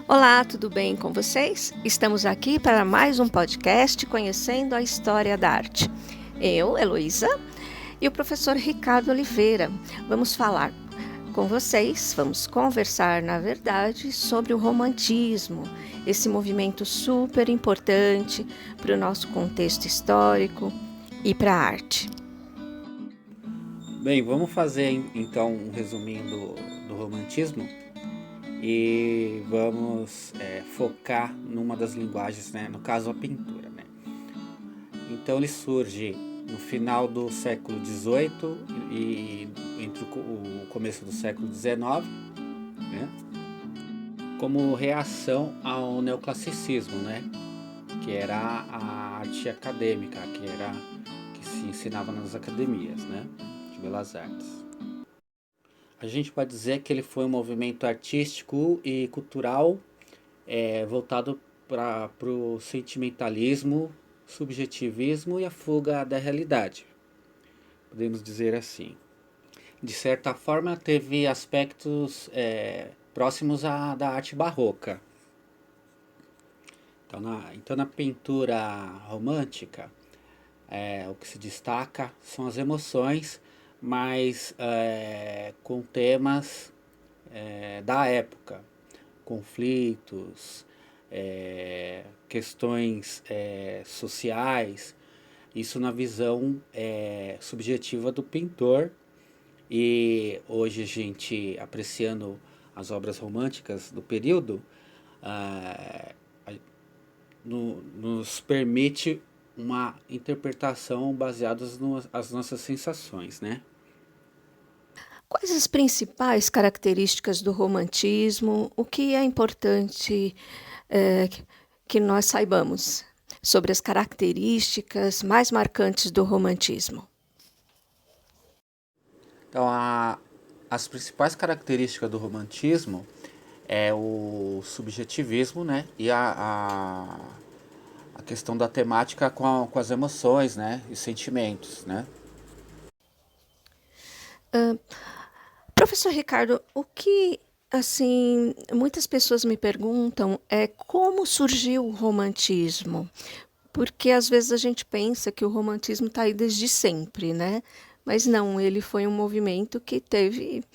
Olá, tudo bem com vocês? Estamos aqui para mais um podcast Conhecendo a História da Arte. Eu, Heloísa, e o professor Ricardo Oliveira. Vamos falar com vocês, vamos conversar, na verdade, sobre o romantismo, esse movimento super importante para o nosso contexto histórico e para a arte. Bem, vamos fazer então um resuminho do romantismo e vamos focar numa das linguagens, né? No caso, a pintura, né? Então ele surge no final do século XVIII e entre o começo do século XIX, né? Como reação ao neoclassicismo, né? Que era a arte acadêmica, que se ensinava nas academias, né? De belas artes. A gente pode dizer que ele foi um movimento artístico e cultural voltado para o sentimentalismo, subjetivismo e a fuga da realidade. Podemos dizer assim. De certa forma, teve aspectos próximos da arte barroca. Então, na pintura romântica, o que se destaca são as emoções, mas com temas da época, conflitos, questões sociais, isso na visão subjetiva do pintor. E hoje a gente, apreciando as obras românticas do período, ah, nos permite uma interpretação baseada nas nossas sensações, né? Quais as principais características do romantismo? O que é importante eh, que nós saibamos sobre as características mais marcantes do romantismo? Então, as principais características do romantismo é o subjetivismo, né? E a questão da temática com as emoções, né? E sentimentos, né? Professor Ricardo, o que assim muitas pessoas me perguntam é como surgiu o romantismo? Porque às vezes a gente pensa que o romantismo está aí desde sempre, né? Mas não, ele foi um movimento que teve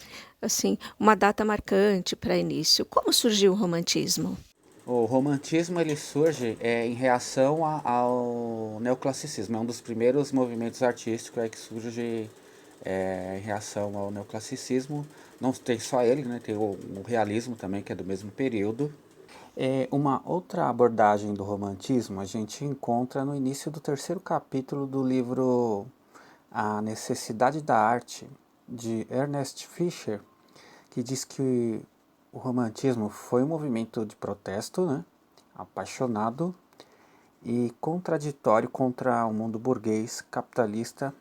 assim uma data marcante para início. Como surgiu o romantismo? O romantismo ele surge em reação ao neoclassicismo. É um dos primeiros movimentos artísticos que surge em reação ao neoclassicismo. Não tem só ele, né? Tem o realismo também, que é do mesmo período. Uma outra abordagem do romantismo a gente encontra no início do terceiro capítulo do livro A Necessidade da Arte, de Ernest Fischer, que diz que o romantismo foi um movimento de protesto, né, apaixonado e contraditório contra o mundo burguês capitalista,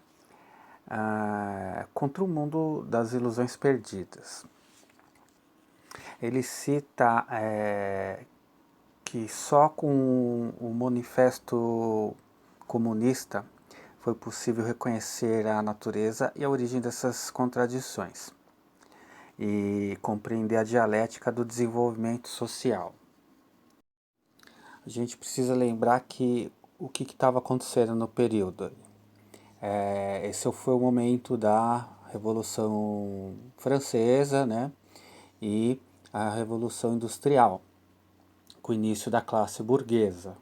contra o mundo das ilusões perdidas. Ele cita que só com o manifesto comunista foi possível reconhecer a natureza e a origem dessas contradições e compreender a dialética do desenvolvimento social. A gente precisa lembrar que o que estava acontecendo no período. Esse foi o momento da Revolução Francesa, né, e a Revolução Industrial, com o início da classe burguesa.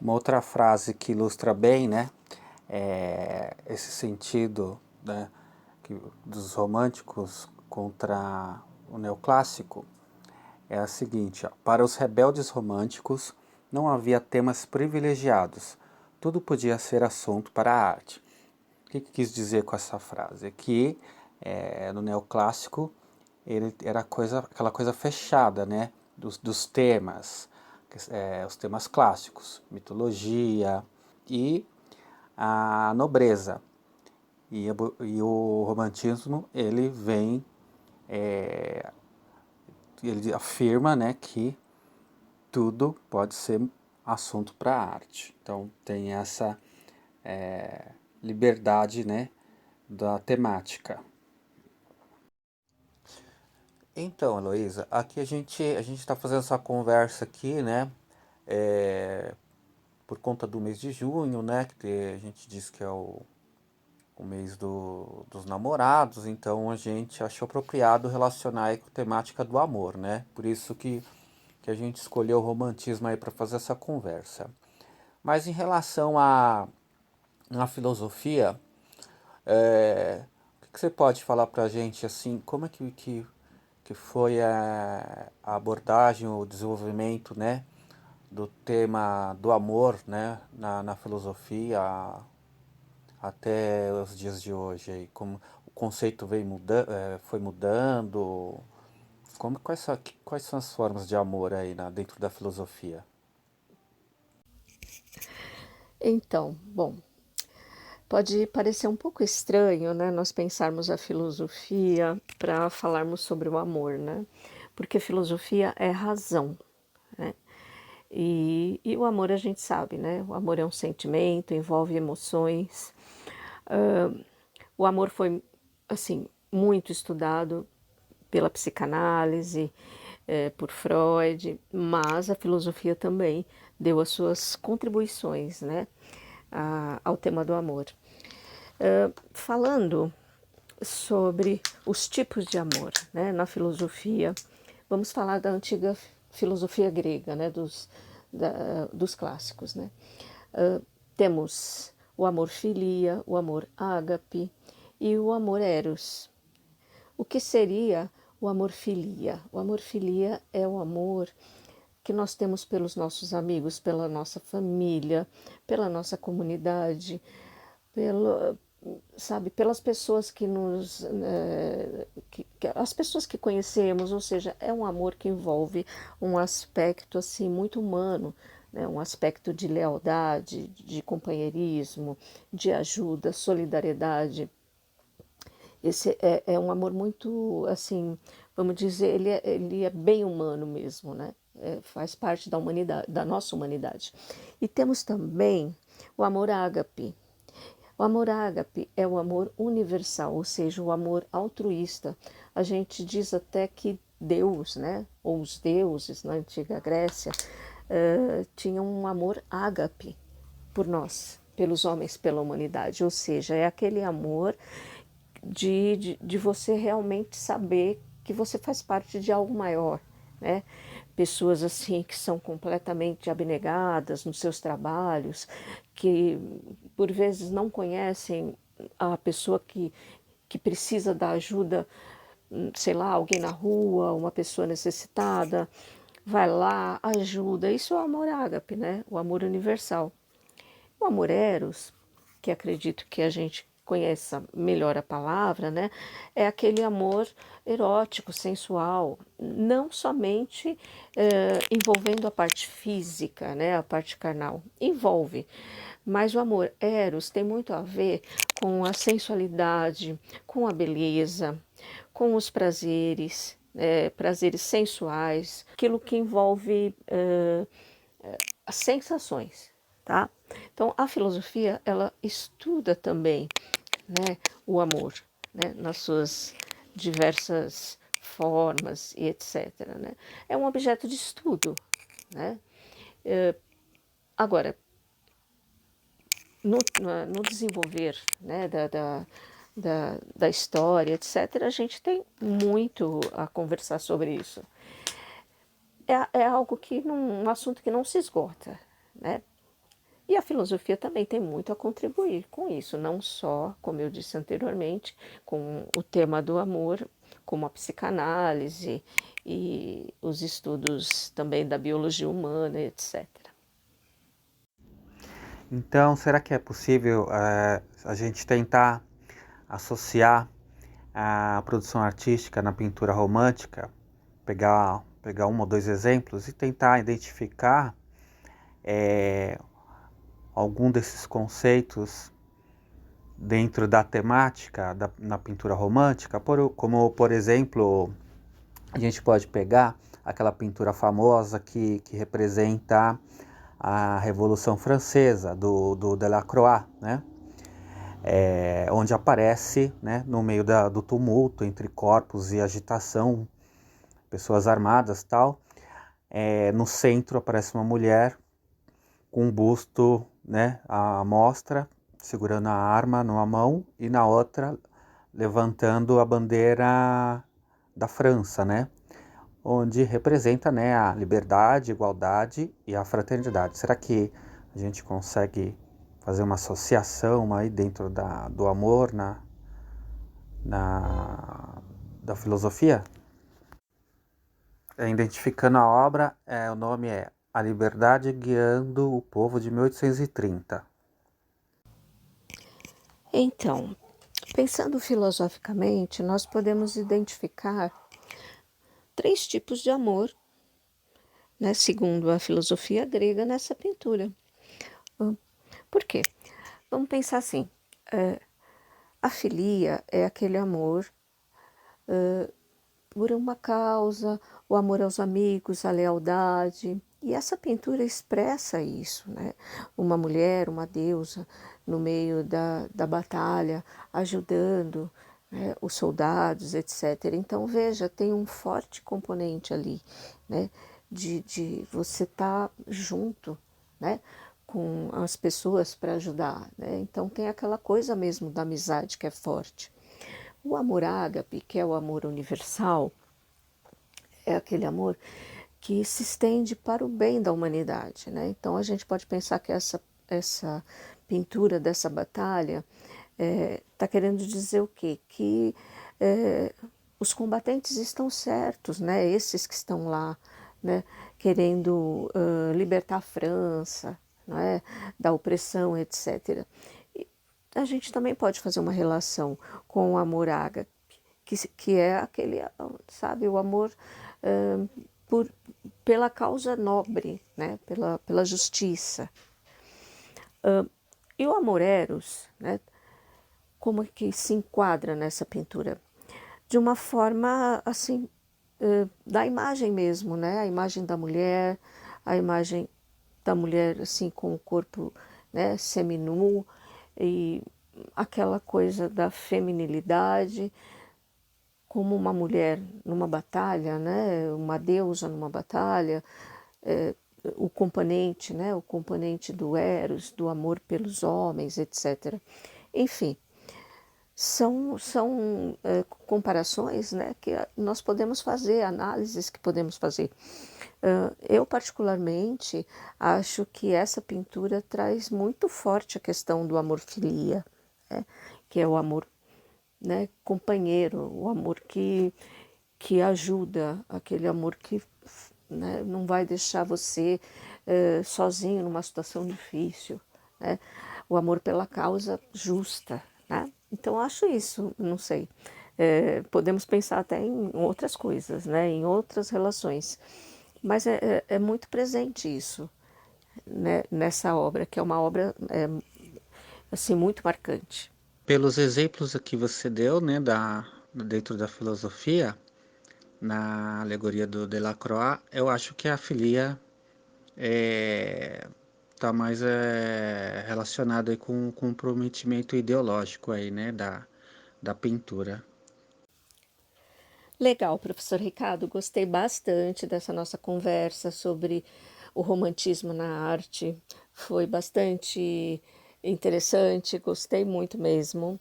Uma outra frase que ilustra bem, né, esse sentido, né, dos românticos contra o neoclássico é a seguinte: ó, para os rebeldes românticos não havia temas privilegiados, tudo podia ser assunto para a arte. O que quis dizer com essa frase? É que no neoclássico ele era aquela coisa fechada, né, dos temas, os temas clássicos, mitologia e a nobreza. E o romantismo ele vem, ele afirma, né, que tudo pode ser assunto para a arte. Então tem essa liberdade, né, da temática. Então, Heloísa, aqui a gente está fazendo essa conversa aqui, né? é, por conta do mês de junho, né? Que a gente diz que é o mês dos namorados, então a gente achou apropriado relacionar aí com a temática do amor, né? Por isso que a gente escolheu o romantismo aí para fazer essa conversa. Mas em relação à filosofia, o que você pode falar para a gente assim, como é que foi a abordagem, o desenvolvimento, né, do tema do amor, né, na filosofia até os dias de hoje, aí, como o conceito foi mudando, quais são as formas de amor aí dentro da filosofia? Então, bom, pode parecer um pouco estranho, né, nós pensarmos a filosofia para falarmos sobre o amor, né? Porque filosofia é razão, né? E o amor a gente sabe, né? O amor é um sentimento, envolve emoções. O amor foi, assim, muito estudado pela psicanálise, por Freud, mas a filosofia também deu as suas contribuições, né, ao tema do amor. Falando sobre os tipos de amor, né, na filosofia, vamos falar da antiga filosofia grega, né, dos clássicos, né. Temos o amor filia, o amor ágape e o amor eros. O que seria o amor filia? O amor filia é o amor que nós temos pelos nossos amigos, pela nossa família, pela nossa comunidade, pelo, sabe, pelas pessoas que nos, as pessoas que conhecemos, ou seja, é um amor que envolve um aspecto assim muito humano, né, um aspecto de lealdade, de companheirismo, de ajuda, solidariedade. Esse é um amor muito, assim, vamos dizer, ele é bem humano mesmo, né? Faz parte da humanidade, da nossa humanidade. E temos também o amor ágape. O amor ágape é o amor universal, ou seja, o amor altruísta. A gente diz até que Deus, né, ou os deuses na antiga Grécia, tinham um amor ágape por nós, pelos homens, pela humanidade. Ou seja, é aquele amor de você realmente saber que você faz parte de algo maior, né? Pessoas assim que são completamente abnegadas nos seus trabalhos, que por vezes não conhecem a pessoa que precisa da ajuda, sei lá, alguém na rua, uma pessoa necessitada, vai lá, ajuda. Isso é o amor ágape, né? O amor universal. O amor eros, que acredito que a gente conheça melhor a palavra, né? É aquele amor erótico, sensual, não somente envolvendo a parte física, né? A parte carnal. Envolve, mas o amor eros tem muito a ver com a sensualidade, com a beleza, com os prazeres, prazeres sensuais, aquilo que envolve as sensações, tá? Então, a filosofia, ela estuda também, né, o amor, né, nas suas diversas formas e etc, né? É um objeto de estudo, né? Agora, no desenvolver, né, da história, etc., a gente tem muito a conversar sobre isso. É algo que um assunto que não se esgota, né? E a filosofia também tem muito a contribuir com isso, não só, como eu disse anteriormente, com o tema do amor, como a psicanálise e os estudos também da biologia humana, etc. Então, será que é possível a gente tentar associar a produção artística na pintura romântica, pegar um ou dois exemplos e tentar identificar algum desses conceitos dentro da temática na pintura romântica, como por exemplo, a gente pode pegar aquela pintura famosa que representa a Revolução Francesa, do Delacroix, né? Onde aparece, né, no meio do tumulto entre corpos e agitação, pessoas armadas, tal. No centro aparece uma mulher com um busto, né, à mostra, segurando a arma numa mão e na outra levantando a bandeira da França, né, onde representa, né, a liberdade, a igualdade e a fraternidade. Será que a gente consegue fazer uma associação aí dentro do amor da filosofia? Identificando a obra, o nome é A Liberdade Guiando o Povo de 1830. Então, pensando filosoficamente, nós podemos identificar 3 tipos de amor, né, segundo a filosofia grega, nessa pintura. Por quê? Vamos pensar assim, a filia é aquele amor por uma causa, o amor aos amigos, a lealdade. E essa pintura expressa isso, né? Uma mulher, uma deusa, no meio da batalha, ajudando, né, os soldados, etc. Então, veja, tem um forte componente ali, né? De você estar junto, né? Com as pessoas para ajudar, né? Então, tem aquela coisa mesmo da amizade que é forte. O amor ágape, que é o amor universal, é aquele amor que se estende para o bem da humanidade, né? Então a gente pode pensar que essa pintura dessa batalha está querendo dizer o quê? Que os combatentes estão certos, né? Esses que estão lá, né? Querendo libertar a França, não é? Da opressão, etc. E a gente também pode fazer uma relação com o amor ágape, que é aquele, sabe, o amor pela causa nobre, né, pela justiça. E o amor eros, né, como é que se enquadra nessa pintura? De uma forma, assim, da imagem mesmo, né, a imagem da mulher, a imagem da mulher, assim, com o corpo, né, seminu, e aquela coisa da feminilidade, como uma mulher numa batalha, né, uma deusa numa batalha, o componente, né, o componente do eros, do amor pelos homens, etc. Enfim, são comparações, né, que nós podemos fazer, análises que podemos fazer. Eu, particularmente, acho que essa pintura traz muito forte a questão do amor-filia, né, que é o amor, né, companheiro, o amor que ajuda, aquele amor que, né, não vai deixar você sozinho numa situação difícil, né, o amor pela causa justa, né? Então acho isso, não sei, podemos pensar até em outras coisas, né, em outras relações, mas é muito presente isso, né, nessa obra, que é uma obra assim, muito marcante. Pelos exemplos que você deu, né, dentro da filosofia, na alegoria do Delacroix, eu acho que a filia está mais relacionada aí com o comprometimento ideológico aí, né, da pintura. Legal, professor Ricardo, gostei bastante dessa nossa conversa sobre o romantismo na arte. Foi bastante interessante, gostei muito mesmo.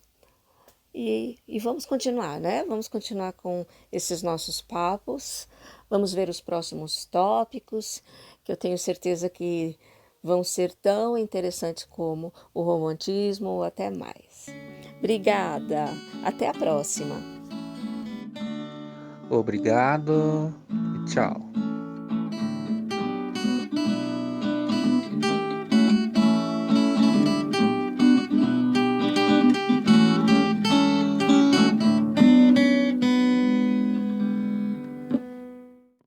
E vamos continuar, né? Vamos continuar com esses nossos papos. Vamos ver os próximos tópicos, que eu tenho certeza que vão ser tão interessantes como o romantismo ou até mais. Obrigada, até a próxima. Obrigado e tchau.